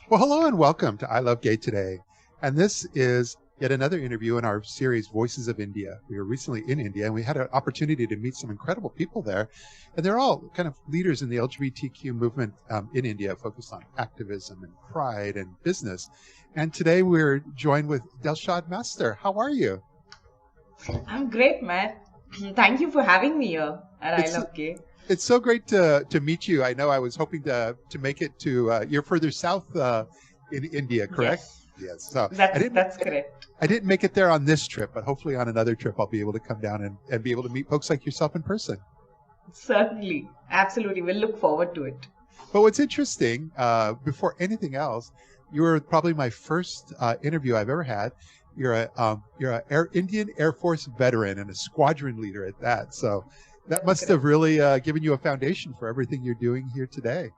Well, hello and welcome to I Love Gay today. And this is yet another interview in our series, Voices of India. We were recently in India and we had an opportunity to meet some incredible people there. And they're all kind of leaders in the LGBTQ movement in India, focused on activism and pride and business. And today we're joined with Delshad Master. How are you? I'm great, Matt. Thank you for having me here at It's ILoveGay. it's so great to meet you. I know I was hoping to make it to you're further south in India, correct? Yes, Yes. So that's correct. I didn't make it there on this trip, but hopefully on another trip I'll be able to come down and be able to meet folks like yourself in person. Certainly, absolutely. We'll look forward to it. But what's interesting, before anything else, you were probably my first interview I've ever had. You're a Indian Air Force veteran and a squadron leader at that. So that That's must correct. have really given you a foundation for everything you're doing here today.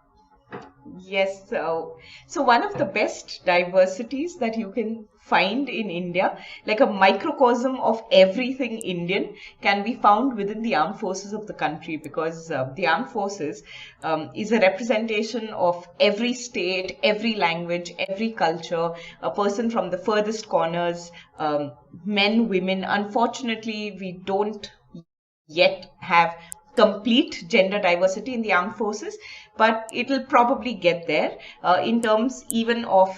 Yes, so one of the best diversities that you can find in India, like a microcosm of everything Indian, can be found within the armed forces of the country because the armed forces is a representation of every state, every language, every culture, a person from the furthest corners, men, women. Unfortunately, we don't yet have complete gender diversity in the armed forces, but it will probably get there. In terms even of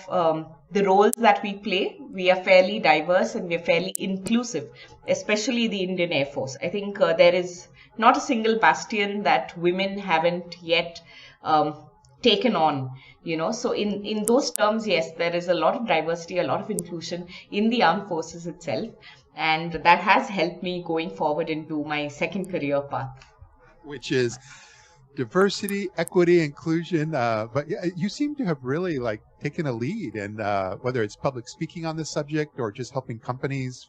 the roles that we play, we are fairly diverse and we are fairly inclusive, especially the Indian Air Force. I think there is not a single bastion that women haven't yet taken on, so in those terms, yes, there is a lot of diversity, a lot of inclusion in the armed forces itself, and that has helped me going forward into my second career path. Which is diversity, equity, inclusion. But yeah, you seem to have really taken a lead in whether it's public speaking on this subject or just helping companies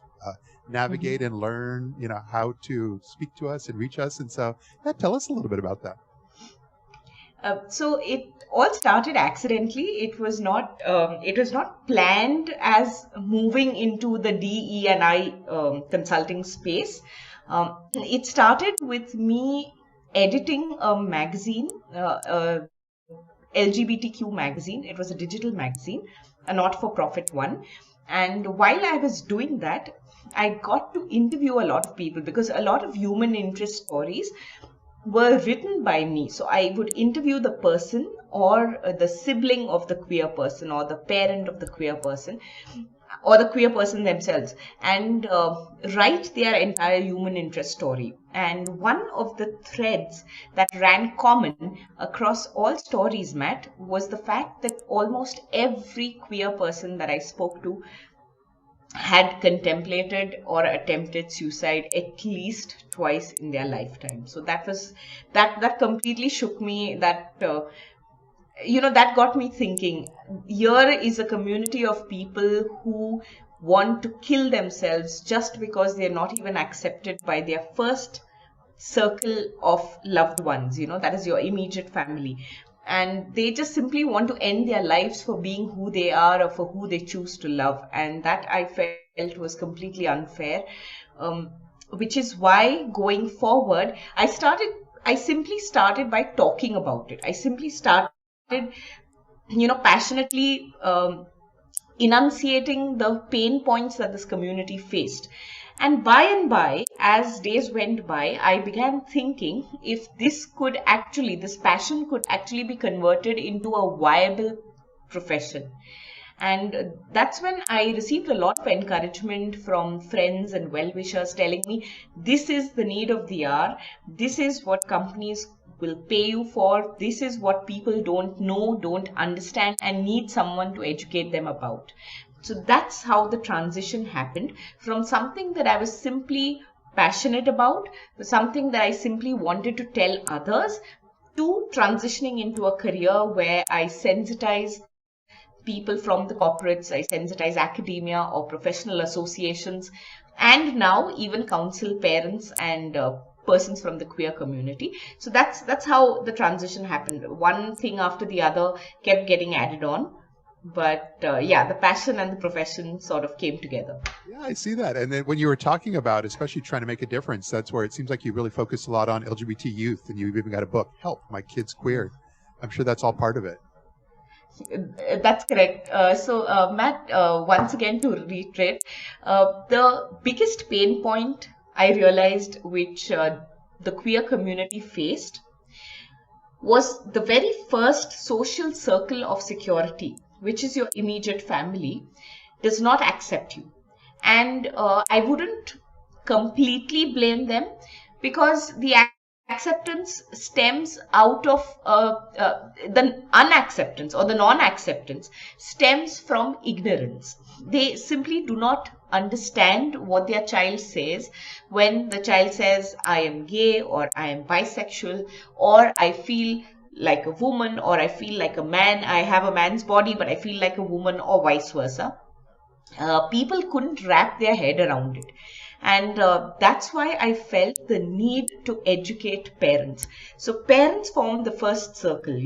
navigate and learn, how to speak to us and reach us. And so, yeah, tell us a little bit about that. So it all started accidentally. It was not planned as moving into the DE and I consulting space. It started with me editing a magazine, LGBTQ magazine. It was a digital magazine, a not-for-profit one. And while I was doing that, I got to interview a lot of people because a lot of human interest stories were written by me. So I would interview the person or the sibling of the queer person or the parent of the queer person or the queer person themselves and write their entire human interest story. And one of the threads that ran common across all stories, Matt, was the fact that almost every queer person that I spoke to had contemplated or attempted suicide at least twice in their lifetime. So that completely shook me. That got me thinking. Here is a community of people who want to kill themselves just because they're not even accepted by their first circle of loved ones, that is your immediate family. And they just simply want to end their lives for being who they are or for who they choose to love. And that I felt was completely unfair, which is why going forward, I simply started by talking about it. I simply started, passionately enunciating the pain points that this community faced. And by, as days went by, I began thinking if this passion could actually be converted into a viable profession. And that's when I received a lot of encouragement from friends and well-wishers telling me, this is the need of the hour. This is what companies will pay you for. This is what people don't know, don't understand, and need someone to educate them about. So that's how the transition happened from something that I was simply passionate about, to something that I simply wanted to tell others, to transitioning into a career where I sensitize people from the corporates, I sensitize academia or professional associations, and now even counsel parents and persons from the queer community. So that's how the transition happened. One thing after the other kept getting added on. But yeah, the passion and the profession sort of came together. Yeah, I see that. And then when you were talking about, especially trying to make a difference, that's where it seems like you really focus a lot on LGBT youth, and you've even got a book, Help, My Kid's Queer. I'm sure that's all part of it. That's correct. Matt, once again to reiterate, the biggest pain point I realized which the queer community faced was the very first social circle of security, which is your immediate family, does not accept you. And I wouldn't completely blame them, because the acceptance stems out of the unacceptance, or the non-acceptance stems from ignorance. They simply do not understand what their child says when the child says, I am gay, or I am bisexual, or I feel like a woman, or I feel like a man. I have a man's body but I feel like a woman, or vice versa. People couldn't wrap their head around it. And that's why I felt the need to educate parents. So parents form the first circle.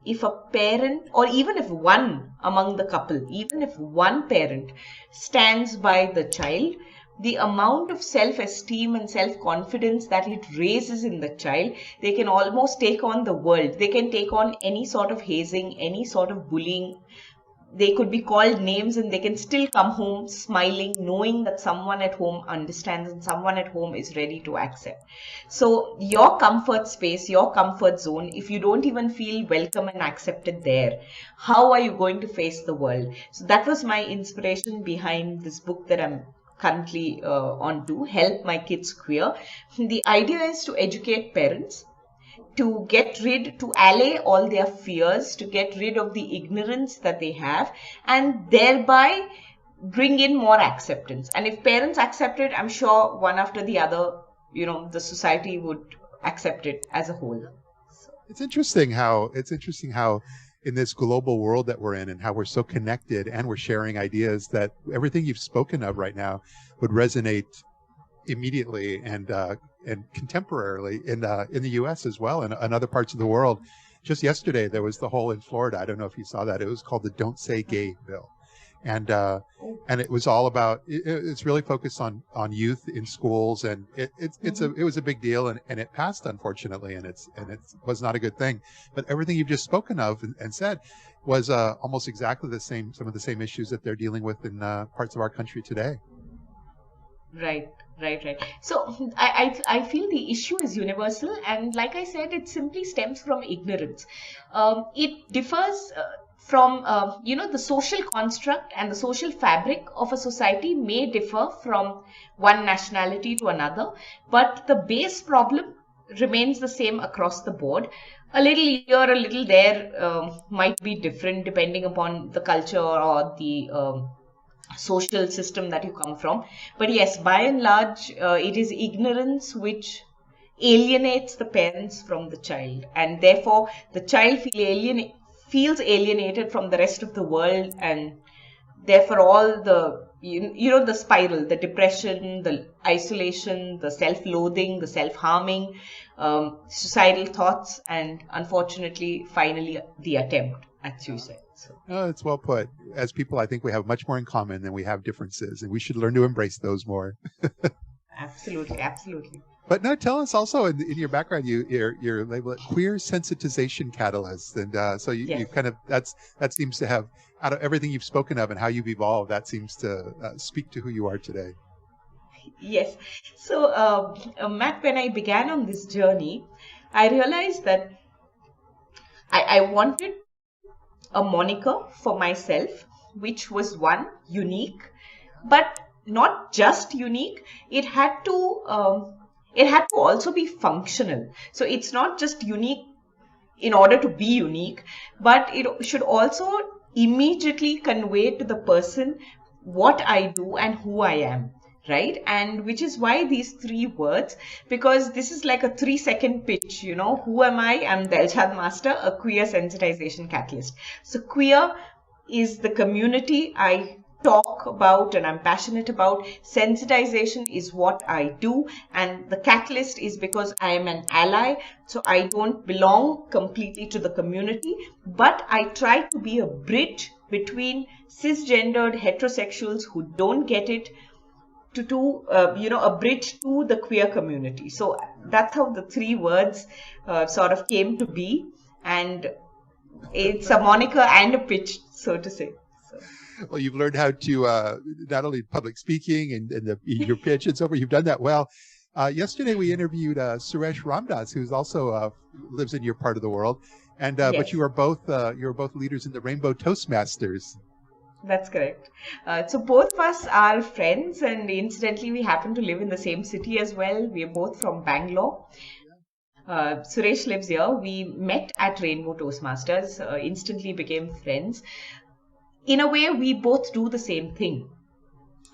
If a parent, or even if one among the couple, even if one parent stands by the child, the amount of self-esteem and self-confidence that it raises in the child, they can almost take on the world. They can take on any sort of hazing, any sort of bullying. They could be called names and they can still come home smiling, knowing that someone at home understands and someone at home is ready to accept. So your comfort space, your comfort zone, if you don't even feel welcome and accepted there, how are you going to face the world? So that was my inspiration behind this book that I'm currently on to, Help My Kids Queer. The idea is to educate parents, to allay all their fears, to get rid of the ignorance that they have, and thereby bring in more acceptance. And if parents accept it, I'm sure one after the other, the society would accept it as a whole. It's interesting how in this global world that we're in, and how we're so connected and we're sharing ideas, that everything you've spoken of right now would resonate immediately and contemporarily in the U.S. as well, and other parts of the world. Just yesterday, there was the whole in Florida. I don't know if you saw that. It was called the "Don't Say Gay" bill, and it was all about. It's really focused on youth in schools, and it was a big deal, and it passed, unfortunately, and it was not a good thing. But everything you've just spoken of and said was almost exactly the same. Some of the same issues that they're dealing with in parts of our country today. Right. So I feel the issue is universal, and like I said, it simply stems from ignorance. It differs from, the social construct and the social fabric of a society may differ from one nationality to another, but the base problem remains the same across the board. A little here, a little there might be different depending upon the culture or the social system that you come from. But yes, by and large, it is ignorance which alienates the parents from the child, and therefore the child feels alienated from the rest of the world, and therefore all the the spiral, the depression, the isolation, the self-loathing, the self-harming, suicidal thoughts, and unfortunately finally the attempt at suicide. It's well put. As people, I think we have much more in common than we have differences, and we should learn to embrace those more. Absolutely. But now, tell us also in your background, you're labeled Queer Sensitization Catalyst, and so you kind of that seems to have, out of everything you've spoken of and how you've evolved, that seems to speak to who you are today. Yes. So, Matt, when I began on this journey, I realized that I wanted a moniker for myself, which was one, unique, but not just unique. It had to also be functional. So it's not just unique in order to be unique, but it should also immediately convey to the person what I do and who I am. Right? And which is why these 3 words, because this is like a 3-second pitch, who am I? I'm Delshad Master, a queer sensitization catalyst. So queer is the community I talk about and I'm passionate about. Sensitization is what I do, and the catalyst is because I am an ally. So I don't belong completely to the community, but I try to be a bridge between cisgendered heterosexuals who don't get it, to do, a bridge to the queer community. So that's how the 3 words sort of came to be. And It's a moniker and a pitch, so to say. So. Well, you've learned how to not only public speaking and your pitch and so forth. You've done that well. Yesterday we interviewed Suresh Ramdas, who's also lives in your part of the world, and Yes. but you are both leaders in the Rainbow Toastmasters. That's correct. So both of us are friends, and incidentally, we happen to live in the same city as well. We are both from Bangalore. Suresh lives here. We met at Rainbow Toastmasters, instantly became friends. In a way, we both do the same thing.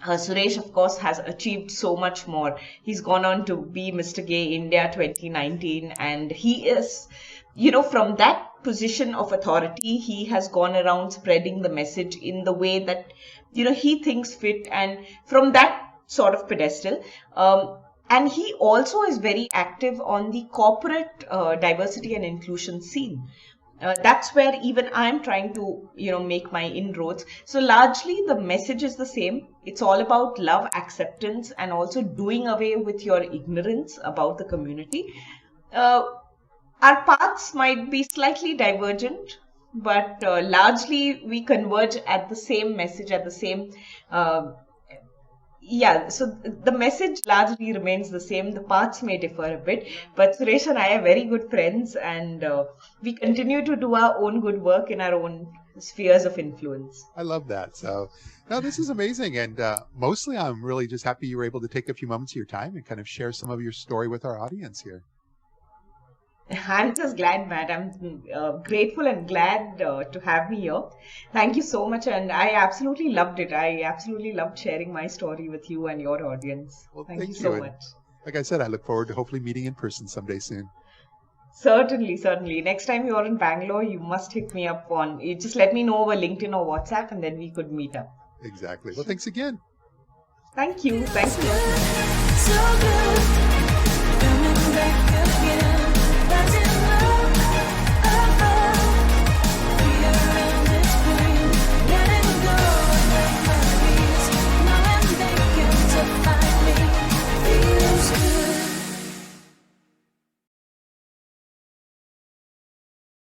Suresh, of course, has achieved so much more. He's gone on to be Mr. Gay India 2019, and he is, from that position of authority, he has gone around spreading the message in the way that, he thinks fit, and from that sort of pedestal. And he also is very active on the corporate diversity and inclusion scene. That's where even I'm trying to, make my inroads. So largely the message is the same. It's all about love, acceptance, and also doing away with your ignorance about the community. Our paths might be slightly divergent, but largely we converge at the same message, at the same so the message largely remains the same. The paths may differ a bit, but Suresh and I are very good friends, and we continue to do our own good work in our own spheres of influence. I love that. So, no, this is amazing. And mostly I'm really just happy you were able to take a few moments of your time and kind of share some of your story with our audience here. I'm just glad, Matt. I'm grateful and glad to have me here. Thank you so much. And I absolutely loved it. I absolutely loved sharing my story with you and your audience. Well, thank you so and much. Like I said, I look forward to hopefully meeting in person someday soon. Certainly, certainly. Next time you're in Bangalore, you must hit me up you just let me know over LinkedIn or WhatsApp, and then we could meet up. Exactly. Well, thanks again. Thank you. Thank you.